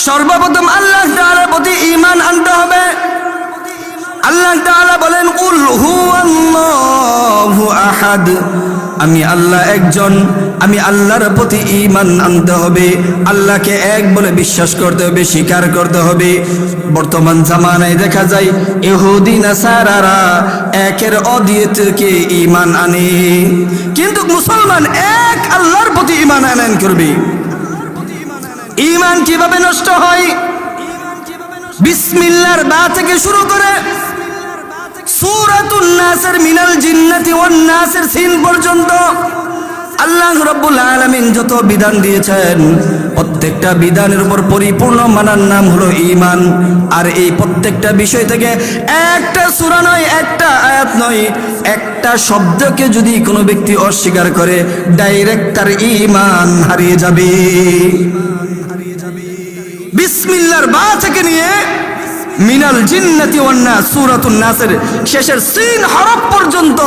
সর্বপ্রথম আল্লাহ তাআলার প্রতি ঈমান আনতে হবে। আল্লাহ তাআলা বলেন কুল হুয়াল্লাহু আহাদ, আমি আল্লাহ একজন, আমি আল্লাহর প্রতি ঈমান আনতে হবে। আল্লাহকে এক বলে বিশ্বাস করতে হবে, স্বীকার করতে হবে। বর্তমান জামানায় দেখা যায় ইহুদি নাসারারা একের অদ্বিতীয়কে ঈমান আনে, কিন্তু মুসলমান এক আল্লাহর প্রতি ঈমান আনয়ন করবে। ঈমান কিভাবে নষ্ট হয়? বিসমিল্লাহর বা থেকে শুরু করে সূরাতুন নাসের মিনাল জিন্নাতি ওয়ান নাসের সিন পর্যন্ত আল্লাহ রাব্বুল আলামিন যত বিধান দিয়েছেন, প্রত্যেকটা বিধানের উপর পরিপূর্ণ মানার নাম হলো ঈমান। আর এই প্রত্যেকটা বিষয় থেকে একটা সূরা নয়, একটা আয়াত নয়, একটা শব্দকে যদি কোনো ব্যক্তি অস্বীকার করে ডাইরেক্ট তার ঈমান হারিয়ে যাবে। বিসমিল্লাহর বা থেকে নিয়ে মিনাল জিন্নাতি ওয়ান নাস সূরাতুন নাসের শেষের সিন হরফ পর্যন্ত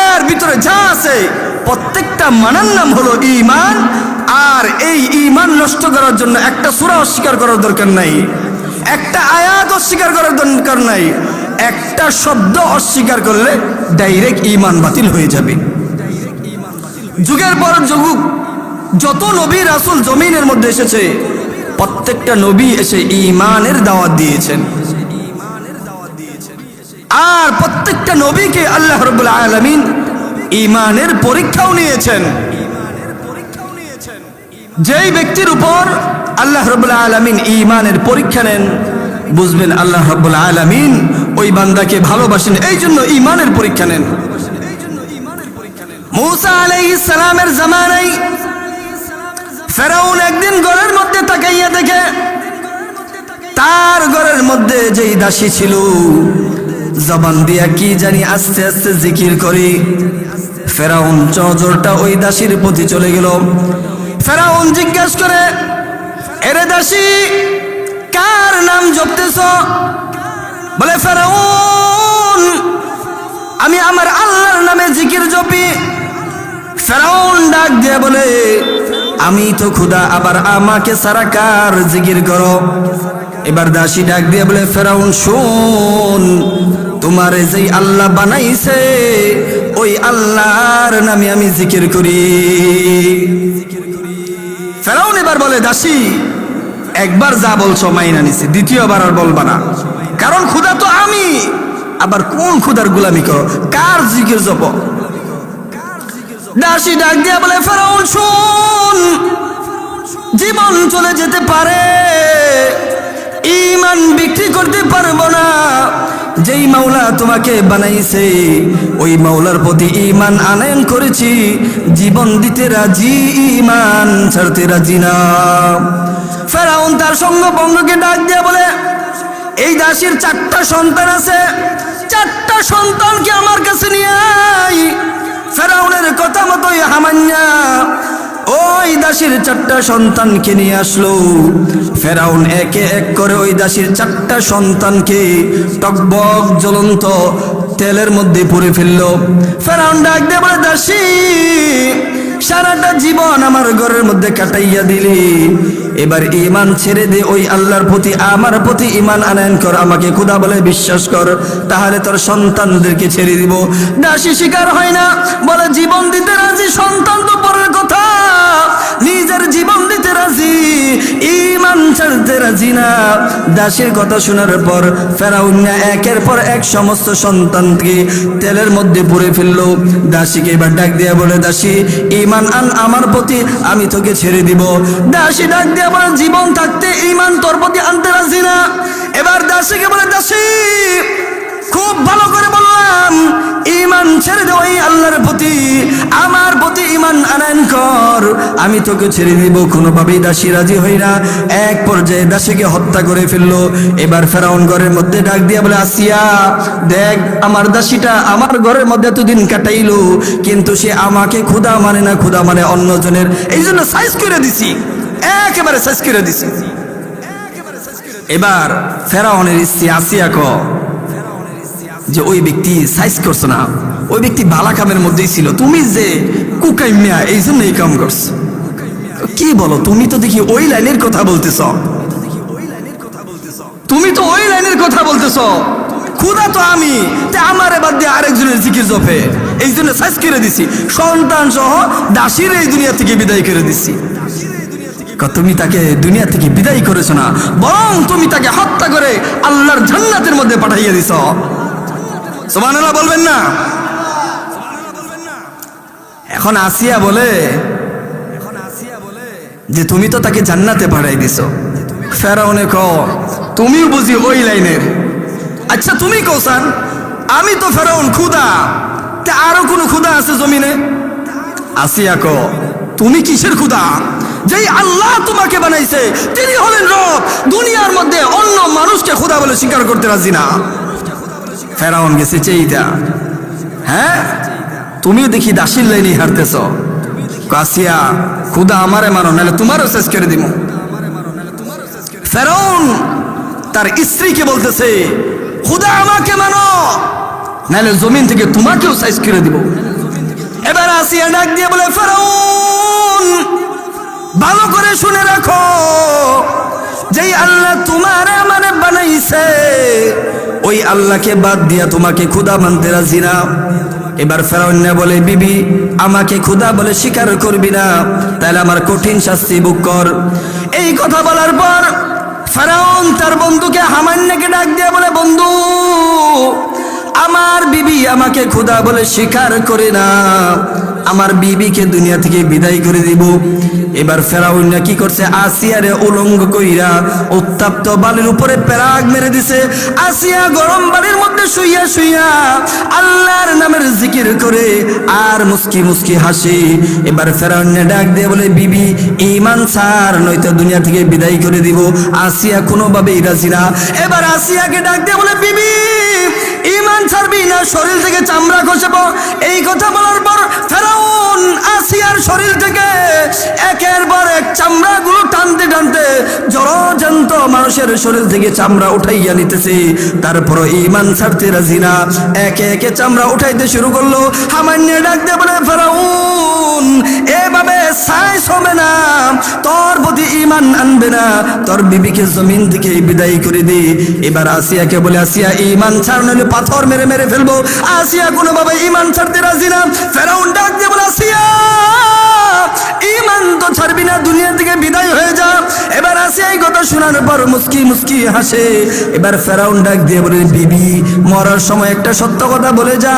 এর ভিতরে যা আছে প্রত্যেকটা মানার নাম হলো ঈমান। আর এই ঈমান নষ্ট করার জন্য একটা সূরা অস্বীকার করার দরকার নাই, একটা আয়াত অস্বীকার করার দরকার নাই, একটা শব্দ অস্বীকার করলে ডাইরেক্ট ঈমান বাতিল হয়ে যাবে। যুগের পর যুগ যত নবী রাসূল জমিনের মধ্যে এসেছে, প্রত্যেকটা নবী এসে ঈমানের দাওয়াত দিয়েছেন। আর প্রত্যেকটা নবীকে আল্লাহ রাব্বুল আলামিন ঈমানের পরীক্ষাও নিয়েছেন। যেই ব্যক্তির উপর আল্লাহ রাব্বুল আলামিন ঈমানের পরীক্ষা নেন, বুঝবেন আল্লাহ রাব্বুল আলামিন ওই বান্দাকে ভালোবাসেন, এই জন্য ঈমানের পরীক্ষা নেন। মূসা আলাইহিস সালামের জামানায় ফেরাউন একদিন ঘরের মধ্যে তাকাইয়া দেখে তার ঘরের মধ্যে যেই দাসী ছিল জবান দিয়া কি জানি আস্তে আস্তে জিকির করে। ফেরাউন নজরটা ওই দাসীর প্রতি চলে গেল। ফেরাউন জিজ্ঞাসা করে, এরে দাসী, কার নাম জপতেছ? বলে, ফেরাউন, আমি আমার আল্লাহর নামে জিকির জপি। ফেরাউন ডাক দিয়ে বলে, আমি তো খুদা, আবার আমাকে সারা কার জিকির করো? এবার দাসী ডাক দিয়ে বলে, ফেরাউন শোন, তোমার যেই আল্লাহ বানাইছে ওই আল্লাহর নামে আমি জিকির করি। ফেরাউন এবার বলে, দাসী, একবার যা বলছো মাইনা নিছি, দ্বিতীয়বার আর বলবা না, কারণ খুদা তো আমি, আবার কোন খুদার গোলামি করো, কার জিকির জপ? দাসী ডাক দিয়া বলে, ফেরাউন শোন, জীবন চলে যেতে পারে, ঈমান বিক্রি করতে পারবো না। যেই মাওলা তোমাকে বানাইছে ওই মাওলার প্রতি ঈমান আনয়ন করেছি, জীবন দিতে রাজি, ঈমান ছাড়তে রাজি না। ফেরাউন তার সঙ্গ বঙ্গকে ডাক দিয়া বলে, এই দাসীর 4টা সন্তান আছে, 4টা সন্তানকে আমার কাছে নিয়ে আয়। ফেরাউনের কথা মতোই হামান্না ওই দাসীর 4টা সন্তানকে নিয়ে আসলো। ফেরাউন একে এক করে ওই দাসীর 4টা সন্তানকে টকবক জ্বলন্ত তেলের মধ্যে পুরে ফেললো। ফেরাউন ডাক দিয়ে বলে, দাসী, সারাটা জীবন আমার ঘরের মধ্যে কাটাইয়া দিলি, এবার ঈমান ছেড়ে দে, ওই আল্লাহর প্রতি, আমার প্রতি ঈমান আনয়ন কর, আমাকে খোদা বলে বিশ্বাস কর, তাহলে তোর সন্তানদেরকে ছেড়ে দিব। দাসী স্বীকার হয় না, বলে জীবন দিতে রাজি, সন্তান তো পরের কথা, নিজের জীবন দিতে রাজি, ঈমান ছাড়তে রাজি না। দাসীর কথা শোনার পর ফেরাউন একের পর এক সমস্ত সন্তানকে তেলের মধ্যে পুরে ফেললো। দাসীকে এবার ডাক দিয়া বলে, দাসী, ঈমান আন আমার প্রতি, আমি তোকে ছেড়ে দিব। দাসী ডাক দিয়া বলে, জীবন থাকতে ঈমান তোর প্রতি আনতে রাজি না। এবার দাসীকে বলে, দাসী, খুব ভালো করে বললাম, ঈমান ছেড়ে দে ওই আল্লাহর প্রতি, আমার প্রতি ঈমান আনয়ন কর, আমি তোকে ছেড়ে দিব। কোনোভাবেই দাসী রাজি হই না। এক পর্যায়ে দাসীকে হত্যা করে ফেললো। এবার ফেরাউন ঘরের মধ্যে ডাক দিয়া বলে, আসিয়া, দেখ, আমার দাসীটা আমার ঘরের মধ্যে এতদিন কাটাইলো, কিন্তু সে আমাকে খোদা মানে না, খোদা মানে অন্যজনের, এই জন্য সাইজ করে দিছি, একেবারে সাইজ করে দিছি। এবার ফেরাউনের স্ত্রী আসিয়া যে ওই ব্যক্তি সাইজ করছো না, ওই ব্যক্তি বালা কামের মধ্যেই ছিল, তুমি যে কুকাইমিয়া এই জন্য এই কাম করছো। কি বলো, তুমি তো দেখি ওই লাইনের কথা বলতেছ। তুমি তো ওই লাইনের কথা বলতেছো, খুদা তো আমি, তে আমারে বাদ দিয়ে আরেকজনের জিকির জপে, এই জন্য সাইজ করে দিছি, সন্তান সহ দাসীর এই দুনিয়া থেকে বিদায় করে দিছি। তুমি তাকে দুনিয়া থেকে বিদায় করেছো না, বরং তুমি তাকে হত্যা করে আল্লাহর জান্নাতের মধ্যে পাঠাইয়া দিছ। সুবহানাল্লাহ বলবেন না? এখন আসিয়া বলে যে তুমি তো তাকে জান্নাতে পাঠাই দিছো। ফেরাউনে কও তুমিও বুঝি ওই লাইনের। আচ্ছা তুমি কৌসান, আমি তো ফেরাউন খুদা, তে আরো কোন খুদা আছে জমিনে? আসিয়া কও তুমি কিসের খুদা? যেই আল্লাহ তোমাকে বানাইছে তিনি হলেন রব, দুনিয়ার মধ্যে অন্য মানুষকে খুদা বলে স্বীকার করতে রাজি না। ফেরাউন গেছে চেইটা, হ্যাঁ তুমিও দেখি দাসির লাইনে হারতেছ। আসিয়া খুদা আমারে মানো, নাহলে তোমারও শেষ করে দিব। ফেরাউন তার স্ত্রীকে বলতেছে খুদা আমাকে মানো, নাহলে জমিন থেকে তোমাকেও শেষ করে দিব। এবার আসিয়া ডাক দিয়ে বলে ফেরাউন ভালো করে শুনে রাখো, যেই আল্লাহ তোমার আমারে বানাইছে ওই আল্লাহকে বাদ দিয়া তোমাকে খুদা মানতে রাজি না। এবার ফেরাউন বলে বিবি আমাকে খুদা বলে স্বীকার করবি না, তাহলে আমার কঠিন শাস্তি ভোগ কর। এই কথা বলার পর ফেরাউন তার বন্ধুকে হামান্নাকে ডাক দিয়ে বলে বন্ধু আমার বিবি আমাকে খুদা বলে স্বীকার করে না, আমার বিবিকে দুনিয়া থেকে বিদায় করে দিব। এবার ফেরাউন কি করছে, আসিয়ারে উলঙ্গ কইরা উত্তপ্ত বালির উপরে পেরাগ মেরে দিছে। আসিয়া গরম বালির মধ্যে শুইয়া শুইয়া আল্লাহর নামের জিকির করে আর মুস্কি মুস্কি হাসি। এবার ফেরাউন ডাক দিয়ে বলে বিবি ঈমান ছাড়, নয়তো দুনিয়া থেকে বিদায় করে দিব। আসিয়া কোনোভাবেই রাজি না। এবার আসিয়াকে ডাক দিয়ে বলে বিবি ঈমান ছাড়বি না শরীর থেকে চামড়া খসব। এই কথা বলার পর ফেরাউন আসিয়ার শরীর থেকে একের পর এক চামড়াগুলো টানতে টানতে জড়জন্ত মানুষের শরীর থেকে চামড়া উঠাইয়া নিতেছে। তারপর ঈমান ছাড়তে রাজি না, একে একে চামড়া উঠাইতে শুরু করলো। হামান্নে ডাক দিয়ে বলে ফেরাউন এভাবে সাইজ হবে না, তোর প্রতি ঈমান আনবে না, তোর বিবিকে জমিন থেকে বিদায় করে দে। এবার আসিয়াকে বলে আসিয়া ঈমান ছাড়, নইলে পাথর মেরে মেরে ফেলবো। আসিয়া কোনোভাবে ঈমান ছাড়তে রাজি না। ফেরাউন ডাক দিয়ে বলে আসিয়া ঈমান তো ছাড়বি না, দুনিয়া থেকে বিদায় হয়ে যা। এবার আসিয়া এই কথা শোনার পর মুস্কি মুস্কি হাসে। এবার ফেরাউন ডাক দিয়ে বলে বিবি মরার সময় একটা সত্য কথা বলে যা,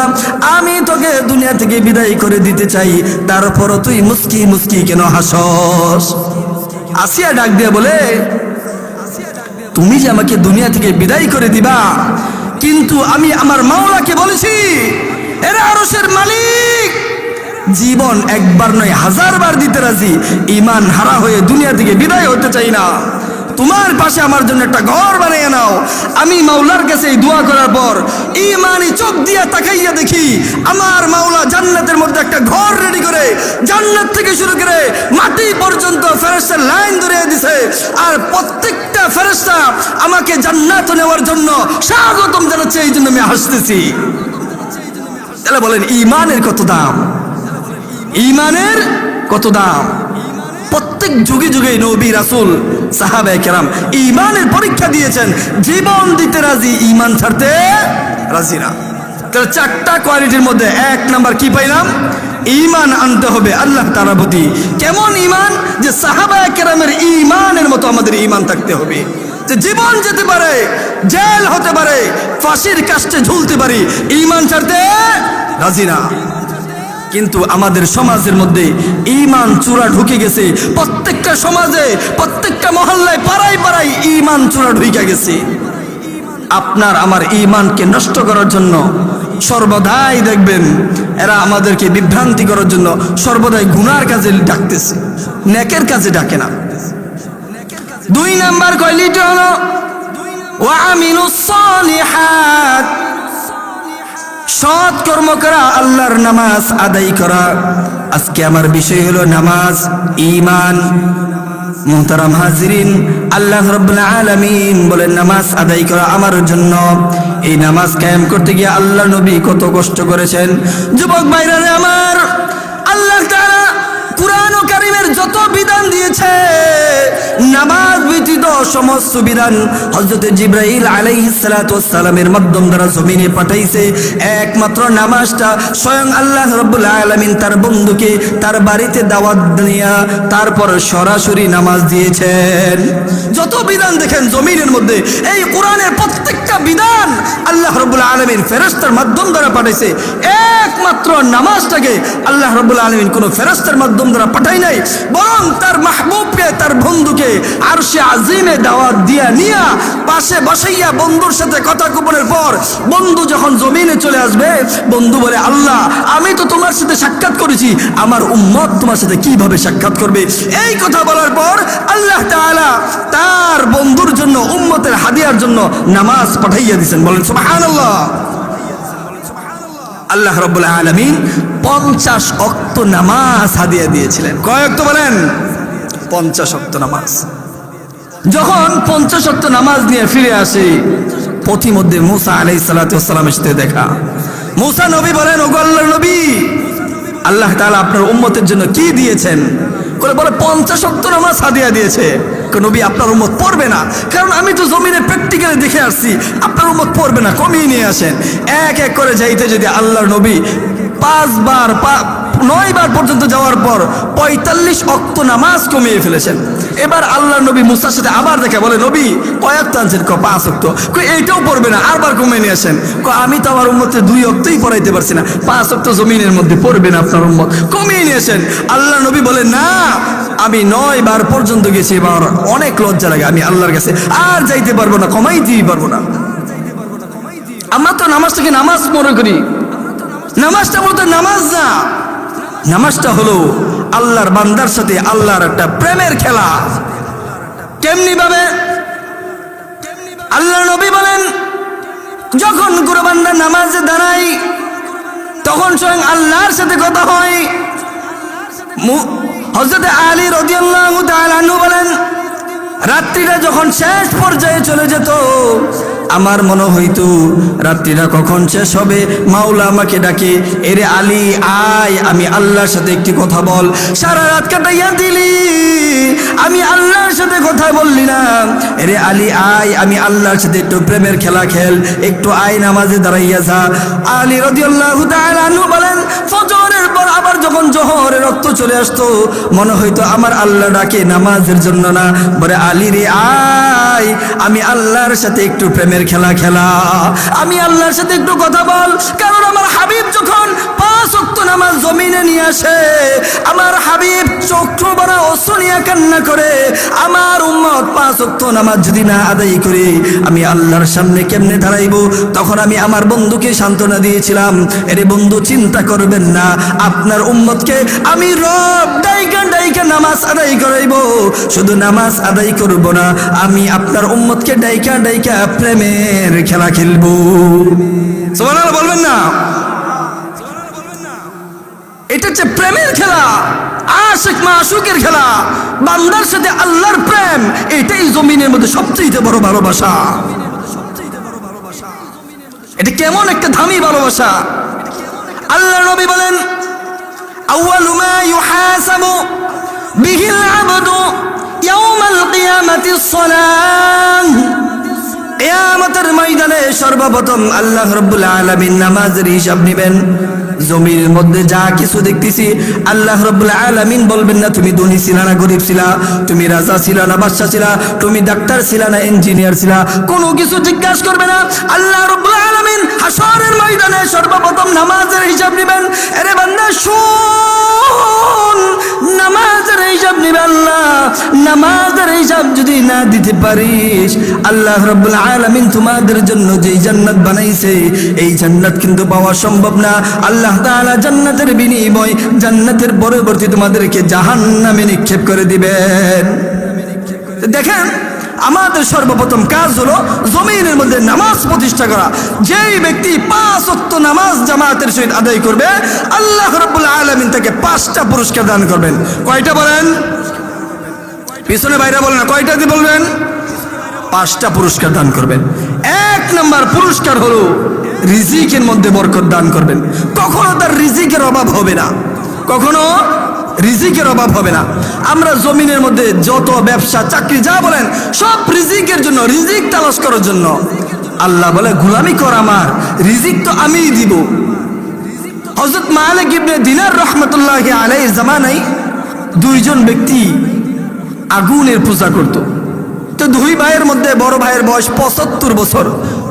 আমি তোকে দুনিয়া থেকে বিদায় করে দিতে চাই, তারপরও তুই মুস্কি মুস্কি কেন হাসস? আসিয়া ডাক দিয়ে বলে তুমি যে আমাকে দুনিয়া থেকে বিদায় করে দিবা, কিন্তু আমি আমার মাওলাকে বলেছি এরা আরশের মালিক, জীবন একবার নয় 1000 বার দিতে রাজি, ঈমান হারা হয়ে দুনিয়া থেকে বিদায় হতে চাই না। তোমার পাশে আমার জন্য একটা ঘর বানিয়ে নাও। আমি মাওলার কাছে এই দোয়া করার পর ঈমানি চোখ দিয়া তাকাইয়া দেখি আমার মাওলা জান্নাতের মধ্যে একটা ঘর রেডি করে জান্নাত থেকে শুরু করে মাটি পর্যন্ত ফেরেশতার লাইন ধরে দিছে, আর প্রত্যেকটা ফেরেশতা আমাকে জান্নাতে নেওয়ার জন্য স্বাগতম জানাচ্ছে। এই জন্য আমি হাসতেছি। তাহলে বলেন ঈমানের কত দাম, ঈমানের কত দাম। প্রত্যেক যুগে যুগে নবী রাসূল সাহাবায়ে কেরাম ঈমানের পরীক্ষা দিয়েছেন, জীবন দিতে রাজি, ঈমান ছাড়তে রাজি না। তাহলে 4টা কোয়ালিটির মধ্যে 1 নাম্বার কি পাইলাম? ঈমান আনতে হবে আল্লাহ তাআলার প্রতি। কেমন ঈমান? যে সাহাবায়ে কেরামের ঈমানের মতো আমাদের ঈমান থাকতে হবে, যে জীবন যেতে পারে, জেল হতে পারে, ফাঁসির কাস্টে ঝুলতে পারি, ঈমান ছাড়তে রাজি না। কিন্তু আমাদের সমাজের মধ্যে ঈমান চূড়া ঢুকে গেছে। প্রত্যেকটা সমাজে, প্রত্যেকটা মহল্লায়, পাড়ায় পাড়ায় ঈমান চূড়া ঢুকে গেছে। আপনার আমার ঈমানকে নষ্ট করার জন্য সর্বদাই দেখবেন এরা আমাদেরকে বিভ্রান্তি করার জন্য সর্বদাই গুনার কাজে ডাকতেছে, নেকের কাজে ডাকে না। 2 নাম্বার কোয়ালিটি হলো ওয়া আমিলুস সালিহাত, সৎ কর্ম করা, আল্লাহর নামাজ আদায় করা। আজকে আমার বিষয় হলো নামাজ, ঈমান। মুহতারাম হাজিরিন, আল্লাহ রাব্বুল আলামিন বলেন নামাজ আদায় করা আমার জন্য। এই নামাজ কায়েম করতে গিয়ে আল্লাহ নবী কত কষ্ট করেছেন। যুবক ভাইরা আমার, আল্লাহ তাআলা কুরআন ও কারীমের যত বিধান দিয়েছে নামাজ ব্যতীত সমস্ত বিধান হযরত জিবরাইল আলাইহিস সালাতু ওয়াস সালামের মাধ্যম দ্বারা জমিনে পাঠাইছে। একমাত্র নামাজটা স্বয়ং আল্লাহ রাব্বুল আলামিন তার বন্ধুকে তার বাড়িতে দাওয়াত দিয়া তারপর সরাসরি নামাজ দিয়েছেন। যত বিধান দেখেন জমিনের মধ্যে এই কোরআনের প্রত্যেকটা বিধান আল্লাহ রাব্বুল আলামিন ফেরেশতার মাধ্যম দ্বারা পাঠাইছে। একমাত্র নামাজটাকে আল্লাহ রাব্বুল আলামিন কোনো ফেরেশতার মাধ্যম দ্বারা পাঠাই নাই, বরং তার মাহবুবকে তার বন্ধুকে আরশে আজিমে দাওয়াত দিয়া নিয়া পাশে বসাইয়া বন্ধুর সাথে কথা গোপনের পর বন্ধু যখন জমিনে চলে আসবে, বন্ধু বলে আল্লাহ আমি তো তোমার সাথে সাক্ষাৎ করেছি, আমার উম্মত তোমার সাথে কিভাবে সাক্ষাৎ করবে? এই কথা বলার পর আল্লাহ তাআলা তার বন্ধুর জন্য উম্মতের হাদিয়ার জন্য নামাজ পাঠাইয়া দিয়েছেন। বলেন সুবহানাল্লাহ। আল্লাহ রাব্বুল আলামিন 50 ওয়াক্ত নামাজ হাদিয়া দিয়েছিলেন। কয় ওয়াক্ত বলেন? 50 ওয়াক্ত নামাজ। যখন 50 ওয়াক্ত নামাজ নিয়ে ফিরে আসে, পথিমধ্যে মুসা আলাইহিস সালাতু ওয়াস সালামের সাথে দেখা। মুসা নবী বলেন, ওগো আল্লাহর নবী, আল্লাহ তাআলা আপনার উম্মতের জন্য কি দিয়েছেন? বলে 50 ওয়াক্ত নামাজ হাদিয়া দিয়েছে। নবী আপনার উম্মত পড়বে না, কারণ আমি তো জমিনে প্র্যাকটিক্যালি দেখে আসছি আপনার উম্মত পড়বে না, কমিয়ে নিয়ে আসেন। এক এক করে যাইতে যদি আল্লাহর নবী 9 বার পর্যন্ত যাওয়ার পর 45 ওয়াক্ত নামাজ কমিয়ে ফেলেছেন। এবার আল্লাহর নবী মুসার সাথে আবার দেখে, বলে নবী কয় ওয়াক্ত আনছেন? 5 ওয়াক্ত। এইটাও পড়বে না, আরবার কমিয়ে নিয়ে আসেন। আমি তো আমার উম্মতকে 2 ওয়াক্তই পড়াইতে পারছি না, 5 ওয়াক্ত জমিনের মধ্যে পড়বে না আপনার উম্মত, কমিয়ে নিয়ে আসেন। আল্লাহর নবী বলে না, আমি 9 বার পর্যন্ত গেছি, এবার অনেক লজ্জা লাগে, আমি আল্লাহর কাছে আর যাইতে পারবো না, কমাইতেই পারবো না। আমরা তো নামাজটাকে নামাজ মনে করি, নামাজটা বলতে নামাজ না, নামাজটা হলো আল্লাহর বান্দার সাথে আল্লাহর একটা প্রেমের খেলা। কেমনি ভাবে? আল্লাহর নবী বলেন, যখন কোনো বান্দা নামাজে দাঁড়ায় তখন স্বয়ং আল্লাহর সাথে কথা হয়। হযরত আলী রাদিয়াল্লাহু তাআলা আনহু বলেন, রাত্রিটা যখন শেষ পর্যায়ে চলে যেত, আমার মনে হইতো রাত্রিটা কখন শেষ হবে, মাওলা আমাকে ডাকে, এরে আলী আয়, আমি আল্লাহর সাথে একটি কথা বল। সারা রাত কাটাইয়া দিলি, আমি আল্লাহর সাথে কথা বললি না, এরে আলী আয়, আমি আল্লাহর সাথে একটু প্রেমের খেলা খেল, একটু আয় নামাজে দাঁড়াইয়া যা। আলী রাদিয়াল্লাহু তাআলা আনহু বলেন, ফজরের পর আবার যখন জোহরের রক্ত চলে আসতো, মনে হইতো আমার আল্লাহ ডাকে নামাজের জন্য না, বলে আলী রে আয়, আমি আল্লাহর সাথে একটু প্রেমের খেলা খেলা, আমি আল্লাহর সাথে একটু কথা বল। কারণ আমার হাবিব যখন 5 ওয়াক্ত নামাজ জমিনে নিয়ে আসে, আমার হাবিব চক্ষু ভরা অশ্রু নিয়ে কান্না করে, আমার উম্মত 5 ওয়াক্ত নামাজ যদি না আদায় করে আমি আল্লাহর সামনে কেমনে দাঁড়াইব? তখন আমি আমার বন্ধুকে সান্ত্বনা দিয়েছিলাম, এরে বন্ধু চিন্তা করবেন না, আপনার উম্মতকে আমি রব ডাইকা ডাইকা নামাজ আদায় করাইব। শুধু নামাজ আদায় করব না, আমি আপনার উম্মতকে ডাইকা ডাইকা প্রেমের খেলা খেলবো। সুবহানাল্লাহ বলবেন না? এটা হচ্ছে প্রেমের খেলা, আশিক মাশুকের খেলা, বান্দার সাথে আল্লাহর প্রেম। এটাই জমিনের মধ্যে সবচেয়ে বড় ভালোবাসা। এটা কেমন একটা দামি ভালোবাসা! আল্লাহর নবী বলেন, আউয়ালু মা ইউহাসাবু বিহিল আবদু ইয়াউমাল কিয়ামাতিস সালাহ। কিয়ামতের ময়দানে সর্বপ্রথম আল্লাহ রাব্বুল আলামিন নামাজের হিসাব নেবেন। জমিনের মধ্যে যা কিছু দেখতেছি আল্লাহ রাব্বুল আলামিন বলবেন না তুমি ধনী ছিলা না গরিব ছিলা, তুমি রাজা ছিলা না বাদশা ছিলা, তুমি ডাক্তার ছিলা না ইঞ্জিনিয়ার ছিলা, কোনো কিছু জিজ্ঞাসা করবে না। আল্লাহ রাব্বুল আলামিন হাসরের ময়দানে সর্বপ্রথম নামাজের হিসাব নেবেন। আরে বান্দা শুন, নামাজের হিসাব নেবে আল্লাহ। নামাজের হিসাব যদি না দিতে পারিস, আল্লাহ রাব্বুল আলামিন তোমাদের জন্য যেই জান্নাত বানাইছে এই জান্নাত কিন্তু পাওয়া সম্ভব না। আল্লাহ তাআলা জান্নাতের বিনিময় জান্নাতের পরবর্তী তোমাদেরকে জাহান্নামে নিক্ষেপ করে দিবেন। দেখেন, আমাদের সর্বপ্রথম কাজ হলো জমিনের মধ্যে নামাজ প্রতিষ্ঠা করা। যেই ব্যক্তি 5 ওয়াক্ত নামাজ জামাতের সহিত আদায় করবে, আল্লাহ রাব্বুল আলামিন তাকে 5টা পুরস্কার দান করবেন। কয়টা বলেন? পিছনে বাইরে বলেন না, কয়টা দিয়ে বলবেন? 5টা পুরস্কার দান করবেন। 1 নাম্বার পুরস্কার হলো রিজিকের মধ্যে বরকত দান করবেন। কখনো তার রিজিকের অভাব হবে না, কখনো রিজিকের অভাব হবে না। আমরা জমিনের মধ্যে যত ব্যবসা চাকরি যা বলেন সব রিজিকের জন্য, রিজিক তালাশ করার জন্য। আল্লাহ বলে গোলামি কর আমার, রিজিক তো আমিই দিব। হযরত মালিক ইবনে দিনার রাহমাতুল্লাহি আলাইহির জামানায় দুইজন ব্যক্তি আগুনের পূজা করত। তো দুই ভাইয়ের মধ্যে বড় ভাইয়ের বয়স 75 বছর,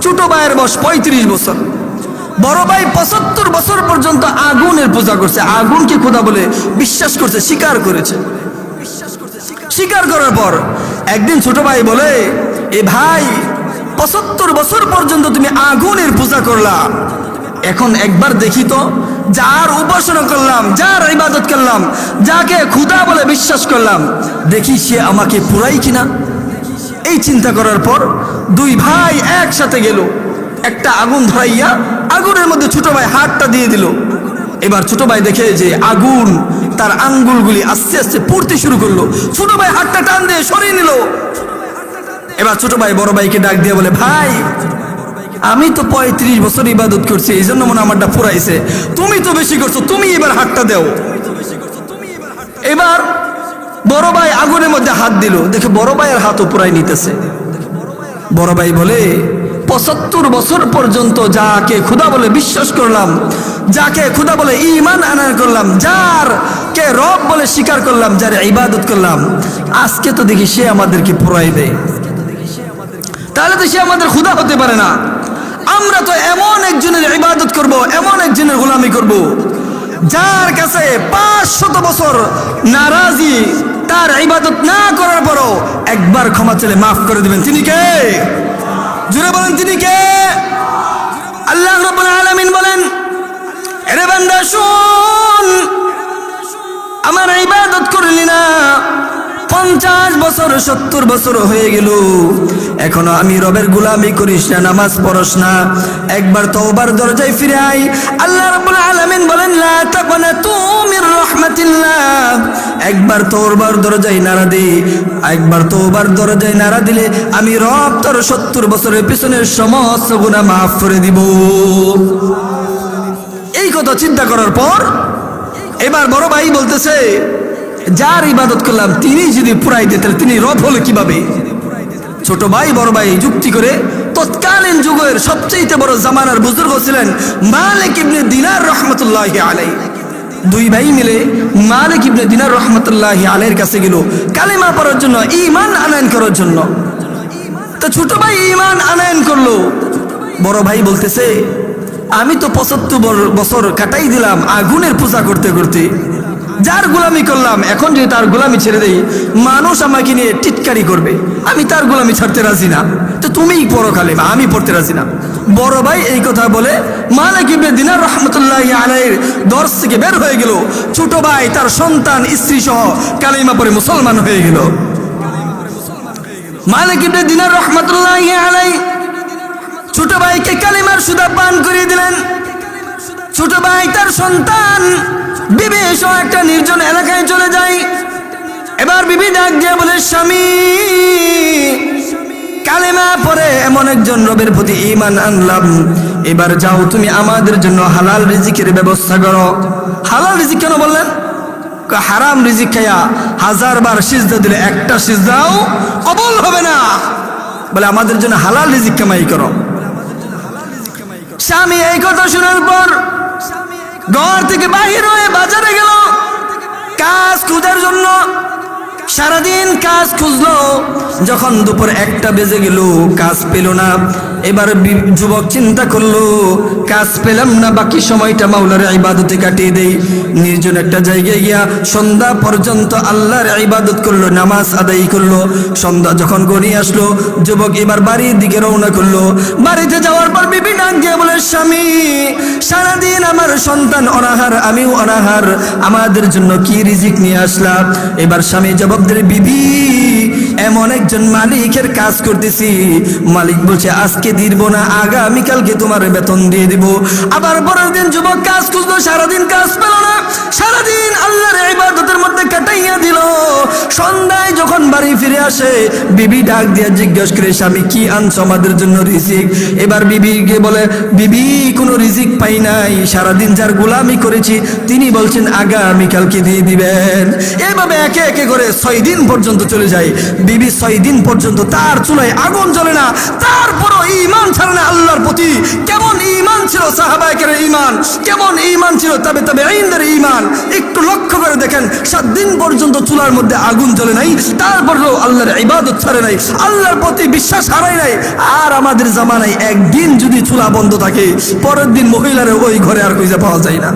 ছোট ভাইয়ের বয়স 35 বছর। বড় ভাই 75 বছর পর্যন্ত আগুনের পূজা করছে, আগুনকে খোদা বলে বিশ্বাস করছে, স্বীকার করেছে। স্বীকার করার পর একদিন ছোট ভাই বলে, এ ভাই 75 বছর পর্যন্ত তুমি আগুনের পূজা করলা, এখন একবার দেখি তো যার উপাসনা করলাম, যার ইবাদত করলাম, যাকে খোদা বলে বিশ্বাস করলাম, দেখি সে আমাকে পুরাই কিনা। এই চিন্তা করার পর দুই ভাই একসাথে গেল, একটা আগুন ধরাইয়া আগুনের মধ্যে ছোট ভাই হাতটা দিয়ে দিল। এবার ছোট ভাই দেখে যে আগুন তার আঙ্গুলগুলি আস্তে আস্তে পড়তে শুরু করলো। ছোট ভাই হাতটা টান দিয়ে সরিয়ে নিল। এবার ছোট ভাই বড় ভাইকে ডাক দিয়ে বলে, ভাই আমি তো 35 বছর ইবাদত করছি, এই জন্য মনে আমারটা পুরাইছে, তুমি তো বেশি করছো, তুমি এবার হাতটা দাও। এবার বড় ভাই আগুনের মধ্যে হাত দিল, দেখে বড় ভাইয়ের হাতও পুরাই নিতেছে। বড় ভাই বলে, 75 বছর পর্যন্ত যাকে খোদা বলে বিশ্বাস করলাম, যাকে খোদা বলে ঈমান আনয়ন করলাম, যার কে রব বলে স্বীকার করলাম, যার ইবাদত করলাম, আজকে তো দেখি সে আমাদেরকে পুরাই দেয়, তাহলে তো সে আমাদের খোদা হতে পারে না। আমরা তো এমন একজনের ইবাদত করব, এমন একজনের গোলামি করব, যার কাছে 500 বছর নারাজি, তার ইবাদত না করার পরও একবার ক্ষমা চেয়ে মাফ করে দিবেন। তিনি কে? জুড়ে বলেন, তিনি কে? আল্লাহ রাব্বুল আলামিন বলেন, আরে বান্দা শুন, আমার ইবাদত করলি না, 50 বছর 70 বছর হয়ে গেল, এখনো আমি রবের গোলামি করিস না, নামাজ পড়স না, একবার তওবার দরজায় ফিরে আয়। আল্লাহ রাব্বুল আলামিন বলেন, লা তাকনাতু মির রাহমাতিল্লাহ, একবার তওবার দরজায় নাড়া দে, একবার তওবার দরজায় নাড়া দিলে আমি রব তোর 70 বছরের পিছনের সমস্ত গুনাহ মাফ করে দিব। এই কথা চিন্তা করার পর এবার বড় ভাই বলতেছে, যার ইবাদত করলাম তিনি যদি পুরাই দিতেন, তিনি রব হলে কিভাবে? ছোট ভাই বড় ভাই যুক্তি করে, তৎকালীন যুগের সবচেয়ে বড় জামানার বুজুর্গ ছিলেন মালিক ইবনে দিনার রহমতুল্লাহি আলাইহি। দুই ভাই মিলে মালিক ইবনে দিনার রহমতুল্লাহি আলাইহির কাছে গেল কালিমা পড়ার জন্য, ঈমান আনয়ন করার জন্য। তো ছোট ভাই ঈমান আনয়ন করলো। বড় ভাই বলতেছে, আমি তো 75 বছর কাটাই দিলাম আগুনের পূজা করতে করতে, যার গোলামি করলাম, এখন যদি তার গোলামি ছেড়ে দেই মানুষ আমাকে নিয়ে টিটকারি করবে, আমি তার গোলামি ছাড়তে রাজি না, তো তুমিই পড়ো কালিমা, আমি পড়তে রাজি না। বড় ভাই এই কথা বলে মালিক ইবনে দিনার রাহমাতুল্লাহি আলাইহির দরস থেকে বের হয়ে গেল। ছোট ভাই তার সন্তান স্ত্রী সহ কালিমা পড়ে মুসলমান হয়ে গেল। মালিক ইবনে দিনার রাহমাতুল্লাহি আলাইহি ছোট ভাইকে কালিমার সুদা পান করিয়ে দিলেন। ছোট ভাই তার সন্তান বিবি সহ একটা নির্জন এলাকায় চলে যায়। এবার বিবি ডাক দিয়ে বলে, স্বামী কালেমা পড়ে এমন একজন রবের প্রতি ঈমান আনলাম, এবার যাও তুমি আমাদের জন্য হালাল রিজিকের ব্যবস্থা করো। হালাল রিজিক কেন বললেন? হারাম রিজিক খাইয়া 1000 বার সিজদা দিলে একটা সিজদাও কবুল হবে না, বলে আমাদের জন্য হালাল রিজিক কামাই করো। স্বামী এই কথা শোনার পর ঘর থেকে বাহির হয়ে বাজারে গেল কাজ খোঁজার জন্য। সারাদিন কাজ খুঁজলো, যখন দুপুর 1টা বেজে গেল কাজ পেল না। এবার যুবক চিন্তা করলো, কাজ পেলাম না, বাকি সময়টা মাওলার ইবাদতে কাটিয়ে দেই। নির্জন একটা জায়গায় গিয়া সন্ধ্যা পর্যন্ত আল্লাহর ইবাদত করলো, নামাজ আদায় করলো। সন্ধ্যা যখন গড়িয়ে আসলো, যুবক এবার বাড়ির দিকে রওনা করলো। বাড়িতে যাওয়ার পর বিবি ডাক দিয়ে বলে, স্বামী সারাদিন আমার সন্তান অনাহার, আমিও অনাহার, আমাদের জন্য কি রিজিক নিয়ে আসলাম? এবার স্বামী জবাব দিলে, বিবি এমন একজন মালিকের কাজ করতেছি, মালিক বলছে আজকে দিব না, আগামীকালকে তোমার বেতন দিয়ে দিব। আবার পরের দিন যুবক কাজ খুঁজলো, সারাদিন কাজ পেল না, সারাদিন আল্লাহর ইবাদতের মধ্যে কাটাইয়া দিল। সন্ধ্যায় যখন বাড়ি ফিরে আসে, বিবি ডাক দিয়া জিজ্ঞেস করে, স্বামী কি আনছো আমাদের জন্য রিজিক? এবার বিবিকে বলে, বিবি কোনো রিজিক পাই নাই, সারাদিন যার গোলামি করেছি তিনি বলছেন আগামীকালকে দিয়ে দিবেন। এইভাবে একে একে করে 6 দিন পর্যন্ত চলে যায়। বিবি 6 দিন পর্যন্ত তার চুলায় আগুন জ্বলে না, তারপরও ঈমান ছাড়ে না আল্লাহর প্রতি। কেমন ঈমান ছিল সাহাবায়ে ঈমান, কেমন ঈমান ছিল তাবেঈনদের ঈমান, একটু লক্ষ্য করে দেখেন। 7 দিন পর্যন্ত চুলার মধ্যে আগুন জ্বলে নাই, তারপরেও আল্লাহর ইবাদত ছাড়ে নাই, আল্লাহর প্রতি বিশ্বাস হারায় নাই। আর আমাদের জামানায় একদিন যদি চুলা বন্ধ থাকে, পরের দিন মহিলারা ওই ঘরে আর খুঁজে পাওয়া যায় না।